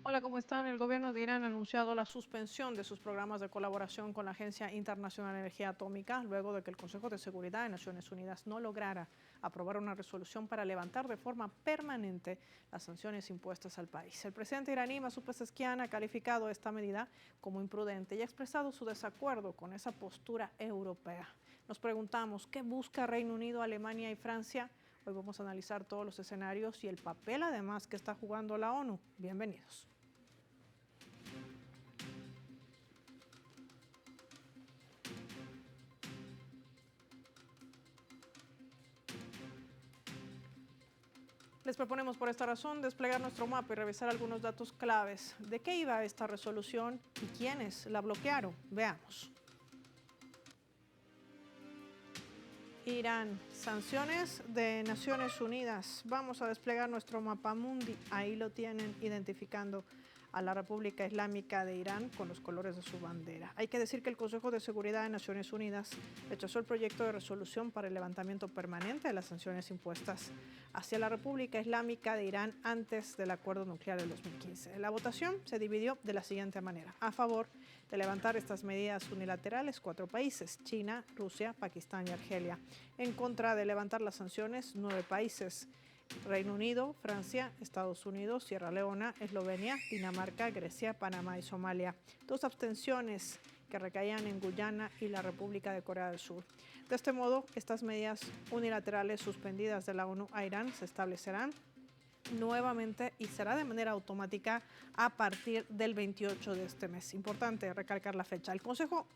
Hola, ¿cómo están? El gobierno de Irán ha anunciado la suspensión de sus programas de colaboración con la Agencia Internacional de Energía Atómica luego de que el Consejo de Seguridad de Naciones Unidas no lograra aprobar una resolución para levantar de forma permanente las sanciones impuestas al país. El presidente iraní Masoud Pezeshkian ha calificado esta medida como imprudente y ha expresado su desacuerdo con esa postura europea. Nos preguntamos, ¿qué busca Reino Unido, Alemania y Francia? Hoy vamos a analizar todos los escenarios y el papel además que está jugando la ONU. Bienvenidos. Les proponemos por esta razón desplegar nuestro mapa y revisar algunos datos claves. ¿De qué iba esta resolución y quiénes la bloquearon? Veamos. Irán, sanciones de Naciones Unidas. Vamos a desplegar nuestro mapa mundi. Ahí lo tienen, identificando a la República Islámica de Irán con los colores de su bandera. Hay que decir que el Consejo de Seguridad de Naciones Unidas rechazó el proyecto de resolución para el levantamiento permanente de las sanciones impuestas hacia la República Islámica de Irán antes del acuerdo nuclear del 2015. La votación se dividió de la siguiente manera. A favor de levantar estas medidas unilaterales, 4 países: China, Rusia, Pakistán y Argelia. En contra de levantar las sanciones, 9 países: Reino Unido, Francia, Estados Unidos, Sierra Leona, Eslovenia, Dinamarca, Grecia, Panamá y Somalia. 2 abstenciones que recaían en Guyana y la República de Corea del Sur. De este modo, estas medidas unilaterales suspendidas de la ONU a Irán se establecerán nuevamente y será de manera automática a partir del 28 de este mes. Importante recalcar la fecha. El Consejo,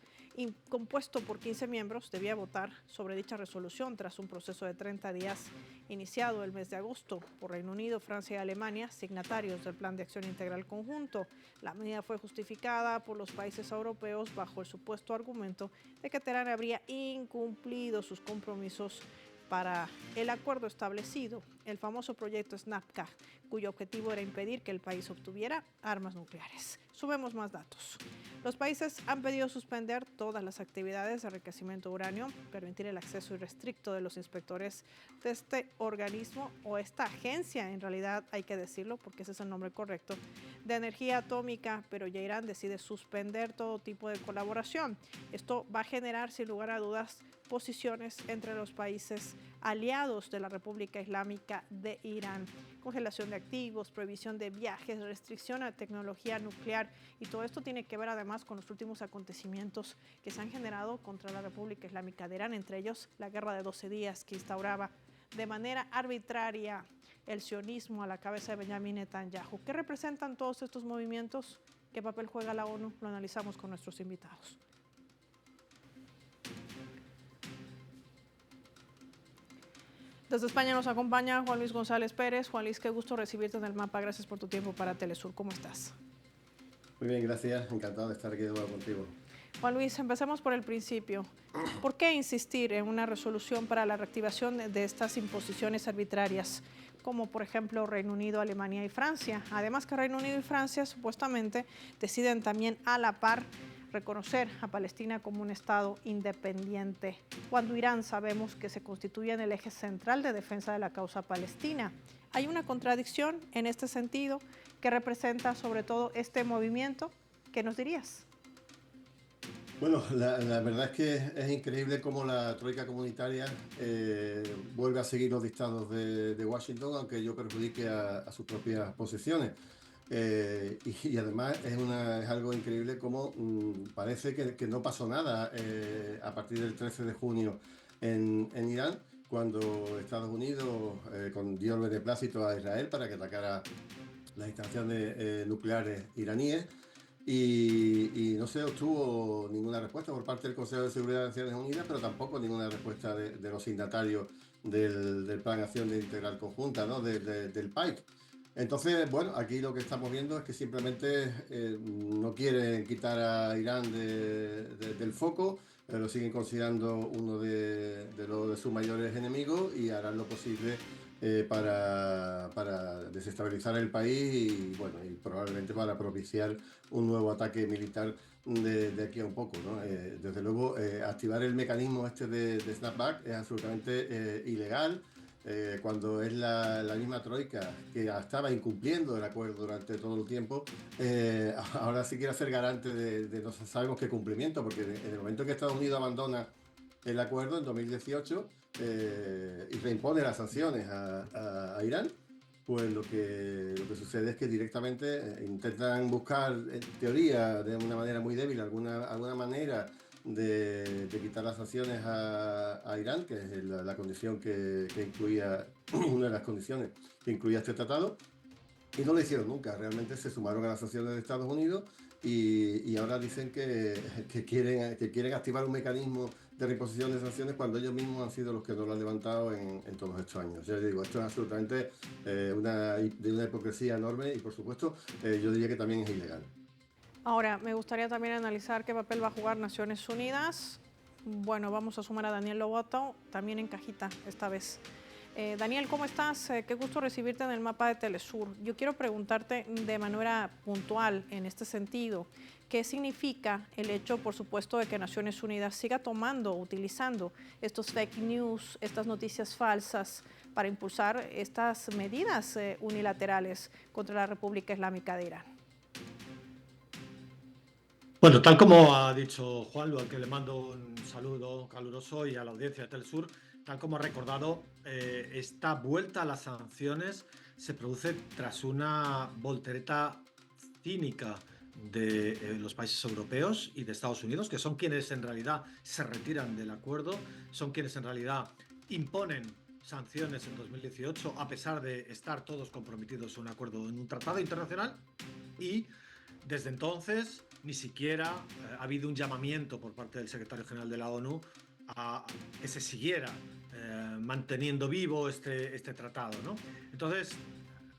compuesto por 15 miembros, debía votar sobre dicha resolución tras un proceso de 30 días iniciado el mes de agosto por Reino Unido, Francia y Alemania, signatarios del Plan de Acción Integral Conjunto. La medida fue justificada por los países europeos bajo el supuesto argumento de que Teherán habría incumplido sus compromisos para el acuerdo establecido, el famoso proyecto SNAPCA, cuyo objetivo era impedir que el país obtuviera armas nucleares. Sumemos más datos. Los países han pedido suspender todas las actividades de enriquecimiento de uranio, permitir el acceso irrestricto de los inspectores de este organismo, o esta agencia, en realidad hay que decirlo porque ese es el nombre correcto, de energía atómica, pero ya Irán decide suspender todo tipo de colaboración. Esto va a generar, sin lugar a dudas, posiciones entre los países aliados de la República Islámica de Irán. Congelación de activos, prohibición de viajes, restricción a tecnología nuclear, y todo esto tiene que ver además con los últimos acontecimientos que se han generado contra la República Islámica de Irán, entre ellos la guerra de 12 días que instauraba de manera arbitraria el sionismo a la cabeza de Benjamin Netanyahu. ¿Qué representan todos estos movimientos? ¿Qué papel juega la ONU? Lo analizamos con nuestros invitados. Desde España nos acompaña Juan Luis González Pérez. Juan Luis, qué gusto recibirte en el mapa. Gracias por tu tiempo para Telesur. ¿Cómo estás? Muy bien, gracias. Encantado de estar aquí de nuevo contigo. Juan Luis, empecemos por el principio. ¿Por qué insistir en una resolución para la reactivación de estas imposiciones arbitrarias, como por ejemplo Reino Unido, Alemania y Francia? Además que Reino Unido y Francia supuestamente deciden también a la par reconocer a Palestina como un Estado independiente, cuando Irán sabemos que se constituye en el eje central de defensa de la causa palestina. ¿Hay una contradicción en este sentido que representa sobre todo este movimiento? ¿Qué nos dirías? Bueno, la verdad es que es increíble cómo la troika comunitaria vuelve a seguir los dictados de Washington, aunque ello perjudique a sus propias posiciones. Y además es algo increíble cómo parece que no pasó nada a partir del 13 de junio en Irán, cuando Estados Unidos dio el beneplácito a Israel para que atacara las instalaciones nucleares iraníes. Y no se obtuvo ninguna respuesta por parte del Consejo de Seguridad de Naciones Unidas, pero tampoco ninguna respuesta de los signatarios del Plan de Acción de Integral Conjunta, ¿no? Del PAIC. Entonces, bueno, aquí lo que estamos viendo es que simplemente no quieren quitar a Irán del foco, lo siguen considerando uno de sus mayores enemigos, y harán lo posible para desestabilizar el país y, bueno, y probablemente para propiciar un nuevo ataque militar de aquí a un poco, ¿no? Desde luego, activar el mecanismo este de snapback es absolutamente ilegal. cuando es la misma troika que estaba incumpliendo el acuerdo durante todo el tiempo, ahora sí quiere ser garante de no sabemos qué cumplimiento, porque en el momento que Estados Unidos abandona el acuerdo en 2018 y reimpone las sanciones a Irán, pues lo que sucede es que directamente intentan buscar, en teoría, de una manera muy débil, alguna manera de quitar las sanciones a Irán, que es la condición que incluía, una de las condiciones que incluía este tratado, y no lo hicieron nunca. Realmente se sumaron a las sanciones de Estados Unidos y ahora dicen que quieren activar un mecanismo de reposición de sanciones cuando ellos mismos han sido los que no lo han levantado en todos estos años. Ya digo, esto es absolutamente de una hipocresía enorme y, por supuesto, yo diría que también es ilegal. Ahora, me gustaría también analizar qué papel va a jugar Naciones Unidas. Bueno, vamos a sumar a Daniel Lobato, también en cajita esta vez. Daniel, ¿cómo estás? Qué gusto recibirte en el mapa de Telesur. Yo quiero preguntarte de manera puntual en este sentido, ¿qué significa el hecho, por supuesto, de que Naciones Unidas siga utilizando estos fake news, estas noticias falsas para impulsar estas medidas unilaterales contra la República Islámica de Irán? Bueno, tal como ha dicho Juanlu, al que le mando un saludo caluroso, y a la audiencia de Telesur, tal como ha recordado, esta vuelta a las sanciones se produce tras una voltereta cínica de los países europeos y de Estados Unidos, que son quienes en realidad se retiran del acuerdo, son quienes en realidad imponen sanciones en 2018, a pesar de estar todos comprometidos en un acuerdo, en un tratado internacional, y desde entonces ni siquiera ha habido un llamamiento por parte del secretario general de la ONU a que se siguiera manteniendo vivo este tratado, ¿no? Entonces,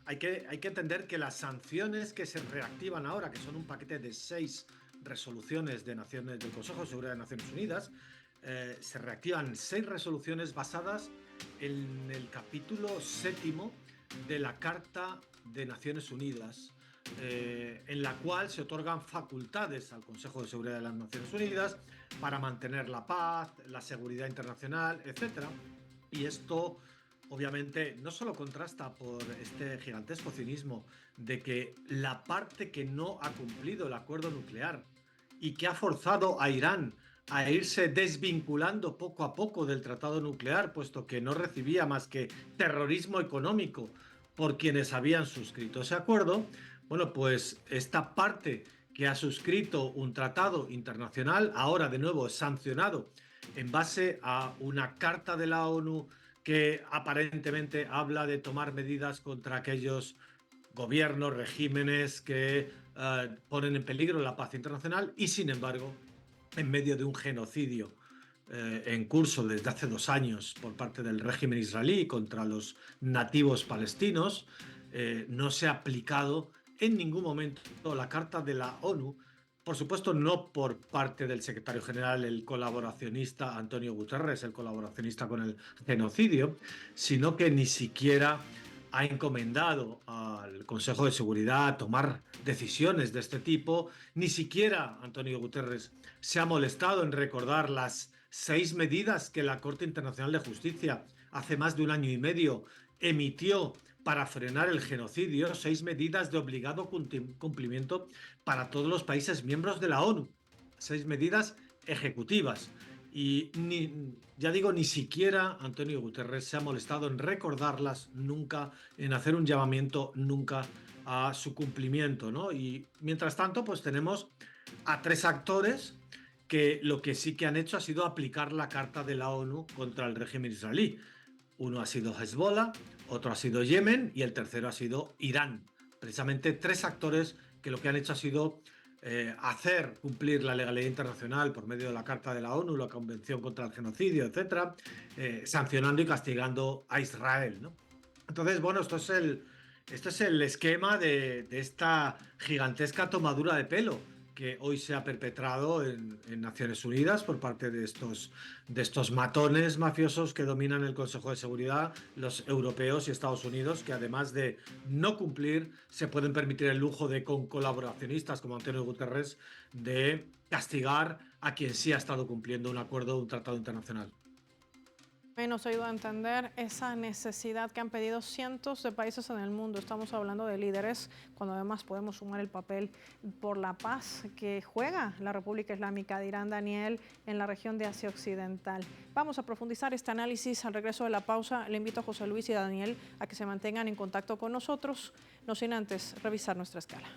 hay que entender que las sanciones que se reactivan ahora, que son un paquete de 6 resoluciones del Consejo de Seguridad de Naciones Unidas, se reactivan 6 resoluciones basadas en el capítulo 7 de la Carta de Naciones Unidas, en la cual se otorgan facultades al Consejo de Seguridad de las Naciones Unidas para mantener la paz, la seguridad internacional, etc. Y esto, obviamente, no solo contrasta por este gigantesco cinismo de que la parte que no ha cumplido el acuerdo nuclear y que ha forzado a Irán a irse desvinculando poco a poco del tratado nuclear, puesto que no recibía más que terrorismo económico por quienes habían suscrito ese acuerdo. Bueno, pues esta parte que ha suscrito un tratado internacional, ahora de nuevo es sancionado en base a una carta de la ONU que aparentemente habla de tomar medidas contra aquellos gobiernos, regímenes que ponen en peligro la paz internacional, y sin embargo, en medio de un genocidio en curso desde hace 2 años por parte del régimen israelí contra los nativos palestinos, no se ha aplicado en ningún momento la Carta de la ONU, por supuesto no por parte del secretario general, el colaboracionista Antonio Guterres, el colaboracionista con el genocidio, sino que ni siquiera ha encomendado al Consejo de Seguridad tomar decisiones de este tipo. Ni siquiera Antonio Guterres se ha molestado en recordar las 6 medidas que la Corte Internacional de Justicia hace más de 1 año y medio emitió para frenar el genocidio, 6 medidas de obligado cumplimiento para todos los países miembros de la ONU, 6 medidas ejecutivas. Y ya digo, ni siquiera Antonio Guterres se ha molestado en recordarlas nunca, en hacer un llamamiento nunca a su cumplimiento, ¿no? Y mientras tanto, pues tenemos a 3 actores que lo que sí que han hecho ha sido aplicar la Carta de la ONU contra el régimen israelí. Uno ha sido Hezbollah, otro ha sido Yemen y el tercero ha sido Irán. Precisamente 3 actores que lo que han hecho ha sido hacer cumplir la legalidad internacional por medio de la Carta de la ONU, la Convención contra el Genocidio, etcétera, sancionando y castigando a Israel, ¿no? Entonces, bueno, esto es el esquema de esta gigantesca tomadura de pelo que hoy se ha perpetrado en Naciones Unidas por parte de estos matones mafiosos que dominan el Consejo de Seguridad, los europeos y Estados Unidos, que además de no cumplir, se pueden permitir el lujo de, con colaboracionistas como Antonio Guterres, de castigar a quien sí ha estado cumpliendo un acuerdo, un tratado internacional. Y nos ayuda a entender esa necesidad que han pedido cientos de países en el mundo. Estamos hablando de líderes, cuando además podemos sumar el papel por la paz que juega la República Islámica de Irán, Daniel, en la región de Asia Occidental. Vamos a profundizar este análisis al regreso de la pausa. Le invito a José Luis y a Daniel a que se mantengan en contacto con nosotros, no sin antes revisar nuestra escala.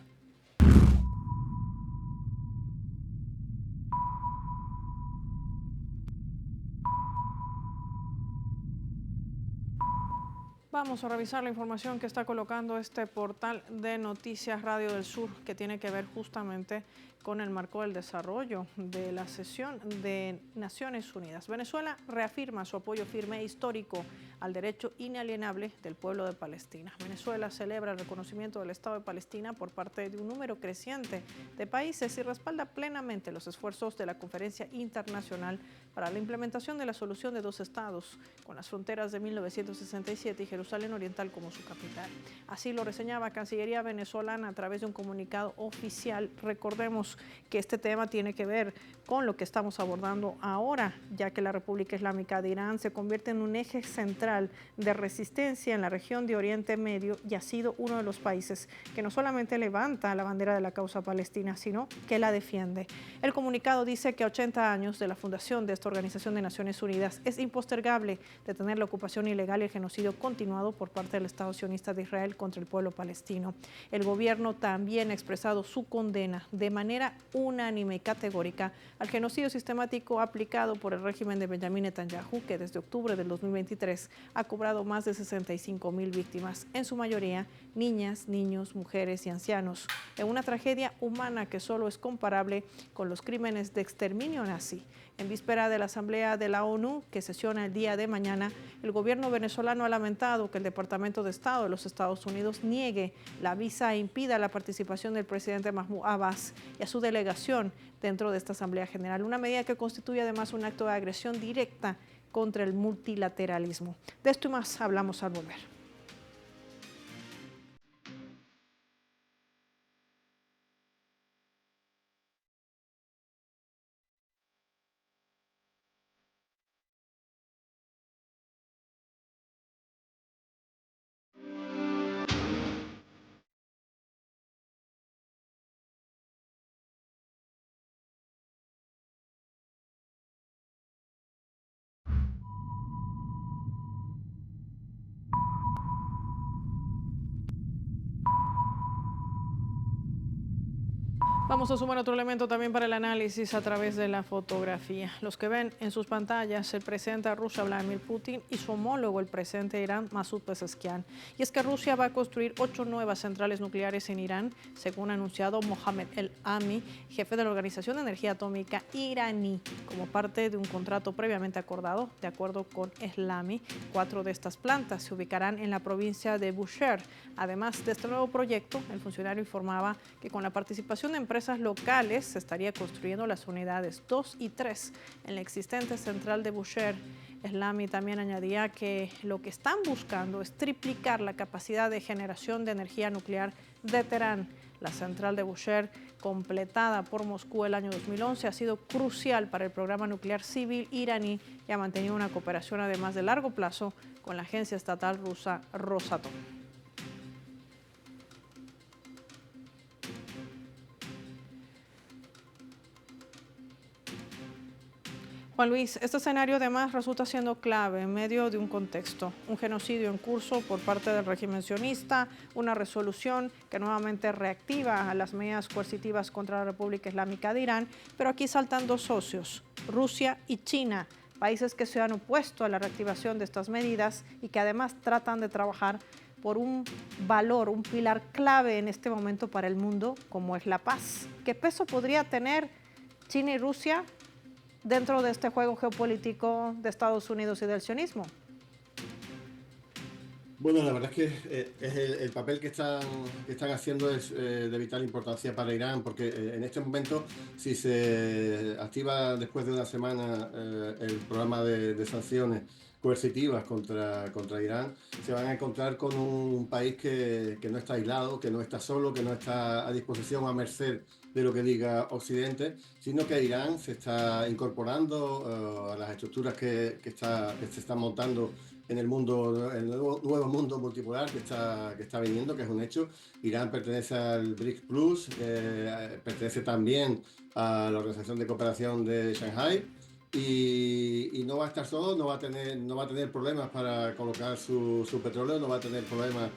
Vamos a revisar la información que está colocando este portal de Noticias Radio del Sur, que tiene que ver justamente con el marco del desarrollo de la sesión de Naciones Unidas. Venezuela reafirma su apoyo firme e histórico al derecho inalienable del pueblo de Palestina. Venezuela celebra el reconocimiento del Estado de Palestina por parte de un número creciente de países y respalda plenamente los esfuerzos de la Conferencia Internacional para la implementación de la solución de dos estados, con las fronteras de 1967 y Jerusalén Oriental como su capital. Así lo reseñaba Cancillería venezolana a través de un comunicado oficial. Recordemos que este tema tiene que ver con lo que estamos abordando ahora, ya que la República Islámica de Irán se convierte en un eje central de resistencia en la región de Oriente Medio y ha sido uno de los países que no solamente levanta la bandera de la causa palestina, sino que la defiende. El comunicado dice que a 80 años de la fundación de esta Organización de Naciones Unidas es impostergable detener la ocupación ilegal y el genocidio continuado por parte del Estado sionista de Israel contra el pueblo palestino. El gobierno también ha expresado su condena de manera unánime y categórica al genocidio sistemático aplicado por el régimen de Benjamín Netanyahu, que desde octubre del 2023 ha cobrado más de 65,000 víctimas, en su mayoría niñas, niños, mujeres y ancianos, en una tragedia humana que solo es comparable con los crímenes de exterminio nazi. En víspera de la Asamblea de la ONU, que sesiona el día de mañana, el gobierno venezolano ha lamentado que el Departamento de Estado de los Estados Unidos niegue la visa e impida la participación del presidente Mahmoud Abbas y a su delegación dentro de esta Asamblea General, una medida que constituye además un acto de agresión directa contra el multilateralismo. De esto y más hablamos al volver. Vamos a sumar otro elemento también para el análisis a través de la fotografía. Los que ven en sus pantallas el presidente de Rusia, Vladimir Putin, y su homólogo, el presidente de Irán, Masoud Pezeshkian. Y es que Rusia va a construir 8 nuevas centrales nucleares en Irán, según ha anunciado Mohammad El-Ami, jefe de la Organización de Energía Atómica iraní, como parte de un contrato previamente acordado. De acuerdo con El-Ami, 4 de estas plantas se ubicarán en la provincia de Bushehr. Además de este nuevo proyecto, el funcionario informaba que con la participación de empresas locales se estaría construyendo las unidades 2 y 3 en la existente central de Bushehr. El-Ami también añadía que lo que están buscando es triplicar la capacidad de generación de energía nuclear de Teherán. La central de Bushehr, completada por Moscú el año 2011, ha sido crucial para el programa nuclear civil iraní y ha mantenido una cooperación además de largo plazo con la agencia estatal rusa Rosatom. Juan Luis, este escenario además resulta siendo clave en medio de un contexto, un genocidio en curso por parte del régimen sionista, una resolución que nuevamente reactiva a las medidas coercitivas contra la República Islámica de Irán, pero aquí saltan dos socios, Rusia y China, países que se han opuesto a la reactivación de estas medidas y que además tratan de trabajar por un valor, un pilar clave en este momento para el mundo, como es la paz. ¿Qué peso podría tener China y Rusia dentro de este juego geopolítico de Estados Unidos y del sionismo? Bueno, la verdad es que el papel que están haciendo es de vital importancia para Irán, porque en este momento, si se activa después de una semana el programa de sanciones coercitivas contra Irán, se van a encontrar con un país que no está aislado, que no está solo, que no está a disposición, a merced de lo que diga Occidente, sino que Irán se está incorporando a las estructuras que se están montando en el mundo, el nuevo mundo multipolar que está viniendo, que es un hecho. Irán pertenece al BRICS Plus, pertenece también a la Organización de Cooperación de Shanghái, y no va a estar solo, no va a tener problemas para colocar su petróleo, no va a tener problemas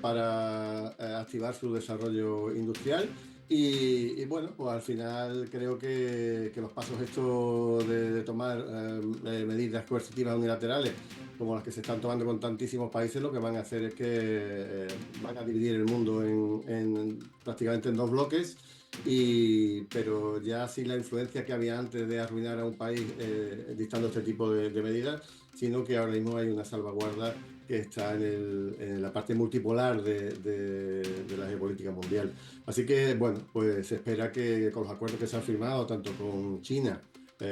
para activar su desarrollo industrial. Y bueno, pues al final creo que los pasos estos de tomar medidas coercitivas unilaterales, como las que se están tomando con tantísimos países, lo que van a hacer es que van a dividir el mundo prácticamente en dos bloques. Pero ya sin la influencia que había antes de arruinar a un país dictando este tipo de medidas, sino que ahora mismo hay una salvaguarda que está en la parte multipolar de la geopolítica mundial. Así que, bueno, pues se espera que con los acuerdos que se han firmado, tanto con China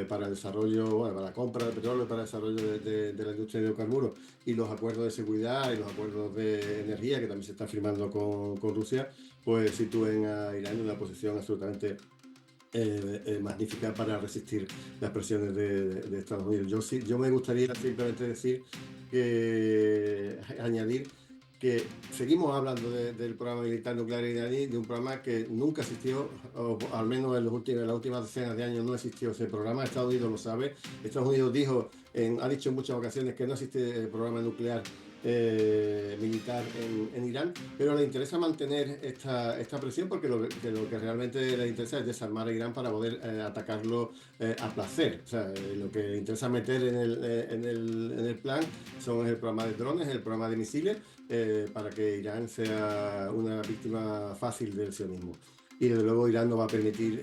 para el desarrollo, bueno, para la compra de petróleo, para el desarrollo de la industria de hidrocarburos, y los acuerdos de seguridad y los acuerdos de energía que también se están firmando con Rusia, pues sitúen a Irán en una posición absolutamente magnífica para resistir las presiones de Estados Unidos. Yo me gustaría simplemente añadir que seguimos hablando del programa militar nuclear iraní, de un programa que nunca existió, o al menos en las últimas decenas de años no existió ese programa. Estados Unidos lo sabe. Estados Unidos ha dicho en muchas ocasiones que no existe programa nuclear militar en Irán, pero le interesa mantener esta presión porque lo que realmente le interesa es desarmar a Irán para poder atacarlo a placer. O sea, lo que le interesa meter en el plan son el programa de drones, el programa de misiles, para que Irán sea una víctima fácil del sionismo. Y desde luego Irán no va a permitir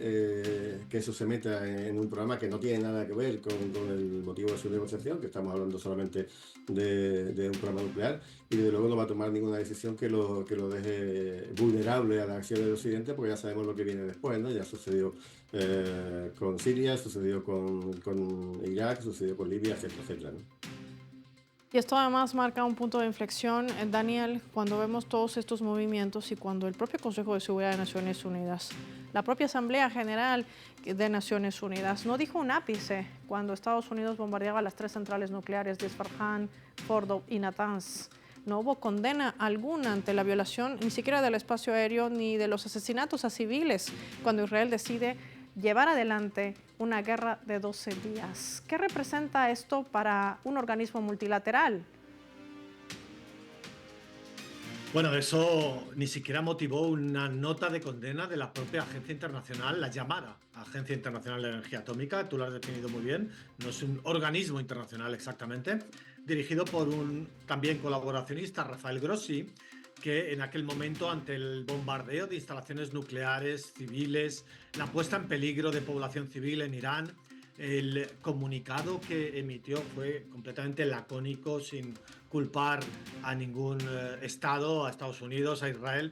que eso se meta en un programa que no tiene nada que ver con el motivo de su negociación, que estamos hablando solamente de un programa nuclear, y desde luego no va a tomar ninguna decisión que lo deje vulnerable a las acciones del Occidente, porque ya sabemos lo que viene después, ¿no? Ya sucedió con Siria, sucedió con Irak, sucedió con Libia, etcétera, etcétera, ¿no? Y esto además marca un punto de inflexión, Daniel, cuando vemos todos estos movimientos y cuando el propio Consejo de Seguridad de Naciones Unidas, la propia Asamblea General de Naciones Unidas, no dijo un ápice cuando Estados Unidos bombardeaba las 3 centrales nucleares de Isfahan, Fordo y Natanz. No hubo condena alguna ante la violación ni siquiera del espacio aéreo ni de los asesinatos a civiles cuando Israel decide llevar adelante una guerra de 12 días. ¿Qué representa esto para un organismo multilateral? Bueno, eso ni siquiera motivó una nota de condena de la propia Agencia Internacional, la llamada Agencia Internacional de Energía Atómica. Tú lo has definido muy bien, no es un organismo internacional exactamente, dirigido por un también colaboracionista, Rafael Grossi, que en aquel momento, ante el bombardeo de instalaciones nucleares civiles, la puesta en peligro de población civil en Irán, el comunicado que emitió fue completamente lacónico, sin culpar a ningún Estado, a Estados Unidos, a Israel.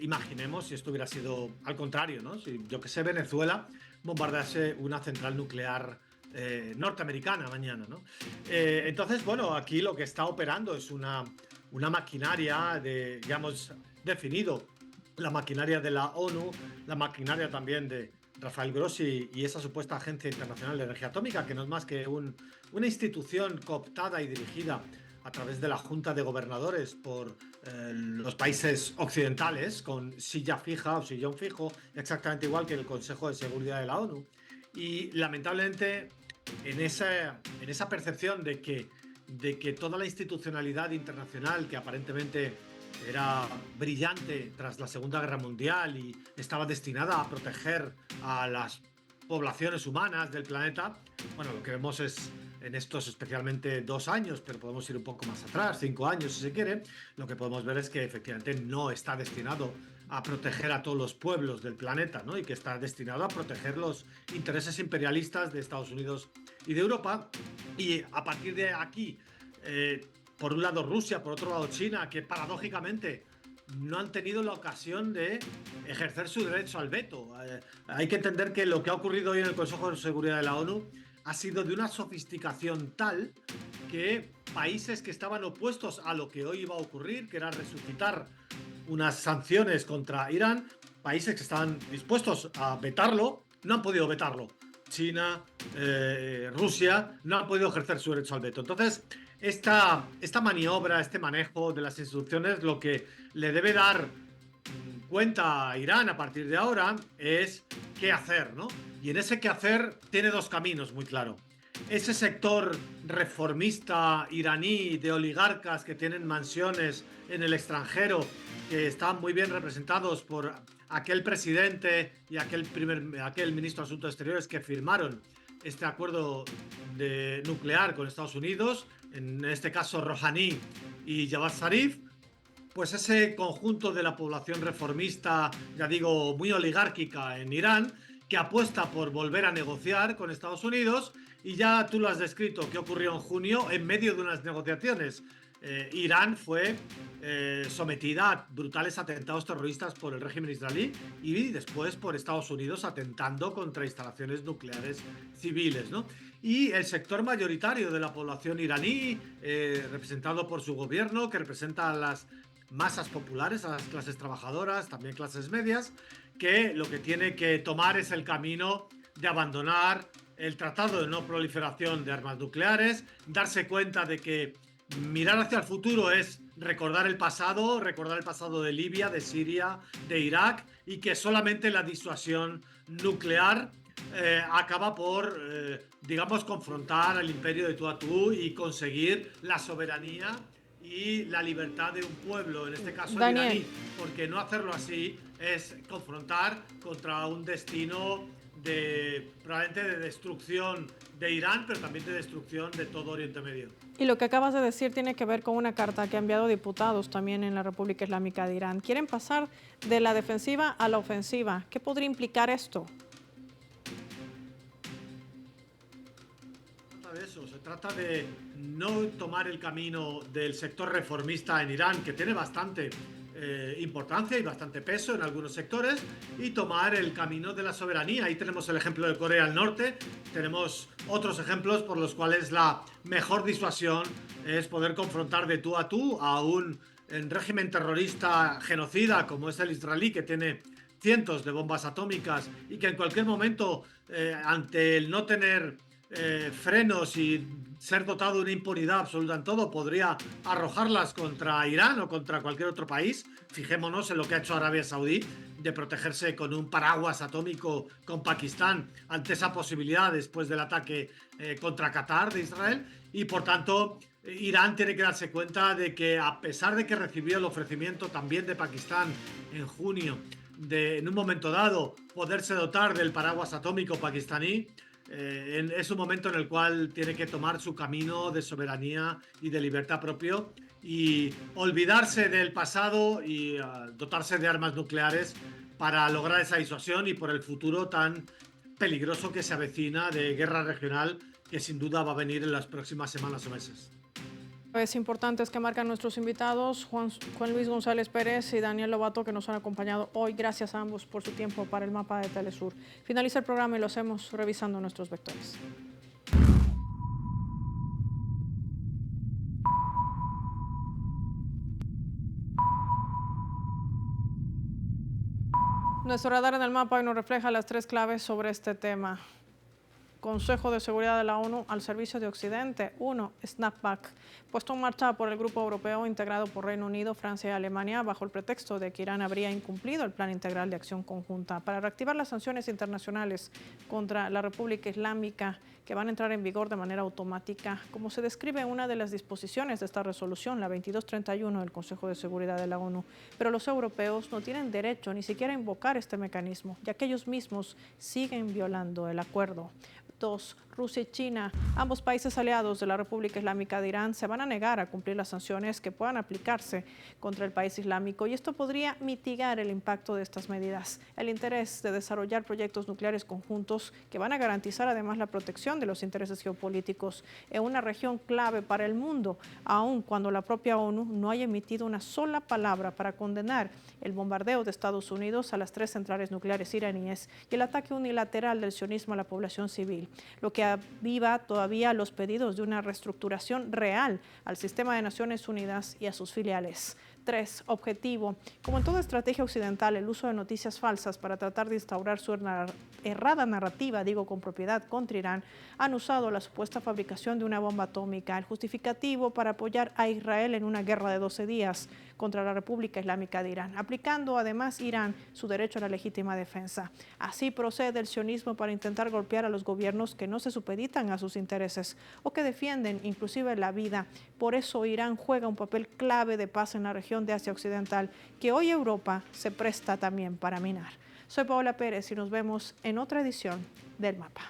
Imaginemos si esto hubiera sido al contrario, ¿no? Si, yo que sé, Venezuela bombardease una central nuclear norteamericana mañana, ¿no? Entonces, bueno, aquí lo que está operando es una maquinaria ya hemos definido la maquinaria de la ONU, la maquinaria también de Rafael Grossi y esa supuesta Agencia Internacional de Energía Atómica, que no es más que una institución cooptada y dirigida a través de la Junta de Gobernadores por los países occidentales, con silla fija o sillón fijo, exactamente igual que el Consejo de Seguridad de la ONU. Y lamentablemente en esa percepción de que toda la institucionalidad internacional, que aparentemente era brillante tras la Segunda Guerra Mundial y estaba destinada a proteger a las poblaciones humanas del planeta, bueno, lo que vemos es en estos especialmente 2 años, pero podemos ir un poco más atrás, 5 años si se quiere, lo que podemos ver es que efectivamente no está destinado a proteger a todos los pueblos del planeta, ¿no? Y que está destinado a proteger los intereses imperialistas de Estados Unidos y de Europa. Y a partir de aquí, por un lado Rusia, por otro lado China, que paradójicamente no han tenido la ocasión de ejercer su derecho al veto. Hay que entender que lo que ha ocurrido hoy en el Consejo de Seguridad de la ONU ha sido de una sofisticación tal que países que estaban opuestos a lo que hoy iba a ocurrir, que era resucitar unas sanciones contra Irán, países que estaban dispuestos a vetarlo no han podido vetarlo. China, Rusia, no han podido ejercer su derecho al veto. Entonces, esta maniobra, este manejo de las instituciones, lo que le debe dar cuenta a Irán a partir de ahora es qué hacer, ¿no? Y en ese qué hacer tiene dos caminos muy claro. Ese sector reformista iraní de oligarcas que tienen mansiones en el extranjero, que están muy bien representados por aquel presidente y aquel ministro de Asuntos Exteriores que firmaron este acuerdo nuclear con Estados Unidos, en este caso Rouhani y Javad Zarif, pues ese conjunto de la población reformista, ya digo, muy oligárquica en Irán, que apuesta por volver a negociar con Estados Unidos, y ya tú lo has descrito, ¿qué ocurrió en junio en medio de unas negociaciones? Irán fue sometida a brutales atentados terroristas por el régimen israelí y después por Estados Unidos atentando contra instalaciones nucleares civiles, ¿no? Y el sector mayoritario de la población iraní, representado por su gobierno, que representa a las masas populares, a las clases trabajadoras, también clases medias, que lo que tiene que tomar es el camino de abandonar el Tratado de No Proliferación de Armas Nucleares, darse cuenta de que mirar hacia el futuro es recordar el pasado de Libia, de Siria, de Irak, y que solamente la disuasión nuclear acaba por, digamos, confrontar al imperio de tú a tú y conseguir la soberanía y la libertad de un pueblo, en este caso el iraní, porque no hacerlo así es confrontar contra un destino probablemente de destrucción de Irán, pero también de destrucción de todo Oriente Medio. Y lo que acabas de decir tiene que ver con una carta que ha enviado diputados también en la República Islámica de Irán. Quieren pasar de la defensiva a la ofensiva. ¿Qué podría implicar esto? Se trata de no tomar el camino del sector reformista en Irán, que tiene bastante importancia y bastante peso en algunos sectores, y tomar el camino de la soberanía. Ahí tenemos el ejemplo de Corea del Norte, tenemos otros ejemplos por los cuales la mejor disuasión es poder confrontar de tú a tú a un régimen terrorista genocida como es el israelí, que tiene cientos de bombas atómicas y que en cualquier momento, ante el no tener frenos y ser dotado de una impunidad absoluta en todo, podría arrojarlas contra Irán o contra cualquier otro país. Fijémonos en lo que ha hecho Arabia Saudí, de protegerse con un paraguas atómico con Pakistán ante esa posibilidad después del ataque contra Qatar de Israel. Y por tanto, Irán tiene que darse cuenta de que, a pesar de que recibió el ofrecimiento también de Pakistán en junio de, en un momento dado, poderse dotar del paraguas atómico pakistaní, es un momento en el cual tiene que tomar su camino de soberanía y de libertad propio y olvidarse del pasado y dotarse de armas nucleares para lograr esa disuasión y por el futuro tan peligroso que se avecina de guerra regional, que sin duda va a venir en las próximas semanas o meses. Es importantes que marcan nuestros invitados, Juan Luis González Pérez y Daniel Lobato, que nos han acompañado hoy. Gracias a ambos por su tiempo para el mapa de Telesur. Finaliza el programa y lo hacemos revisando nuestros vectores. Nuestro radar en el mapa hoy nos refleja las tres claves sobre este tema. Consejo de Seguridad de la ONU al servicio de Occidente. 1. Snapback, puesto en marcha por el Grupo Europeo integrado por Reino Unido, Francia y Alemania bajo el pretexto de que Irán habría incumplido el Plan Integral de Acción Conjunta para reactivar las sanciones internacionales contra la República Islámica, que van a entrar en vigor de manera automática, como se describe en una de las disposiciones de esta resolución, la 2231 del Consejo de Seguridad de la ONU. Pero los europeos no tienen derecho ni siquiera a invocar este mecanismo, ya que ellos mismos siguen violando el acuerdo. 2. Rusia y China, ambos países aliados de la República Islámica de Irán, se van a negar a cumplir las sanciones que puedan aplicarse contra el país islámico, y esto podría mitigar el impacto de estas medidas. El interés de desarrollar proyectos nucleares conjuntos que van a garantizar además la protección de los intereses geopolíticos en una región clave para el mundo, aun cuando la propia ONU no haya emitido una sola palabra para condenar el bombardeo de Estados Unidos a las 3 centrales nucleares iraníes y el ataque unilateral del sionismo a la población civil, lo que aviva todavía los pedidos de una reestructuración real al sistema de Naciones Unidas y a sus filiales. 3. Objetivo. Como en toda estrategia occidental, el uso de noticias falsas para tratar de instaurar su errada narrativa, digo con propiedad, contra Irán, han usado la supuesta fabricación de una bomba atómica, el justificativo para apoyar a Israel en una guerra de 12 días contra la República Islámica de Irán, aplicando además Irán su derecho a la legítima defensa. Así procede el sionismo para intentar golpear a los gobiernos que no se supeditan a sus intereses o que defienden inclusive la vida. Por eso Irán juega un papel clave de paz en la región de Asia Occidental, que hoy Europa se presta también para minar. Soy Paola Pérez y nos vemos en otra edición del Mapa.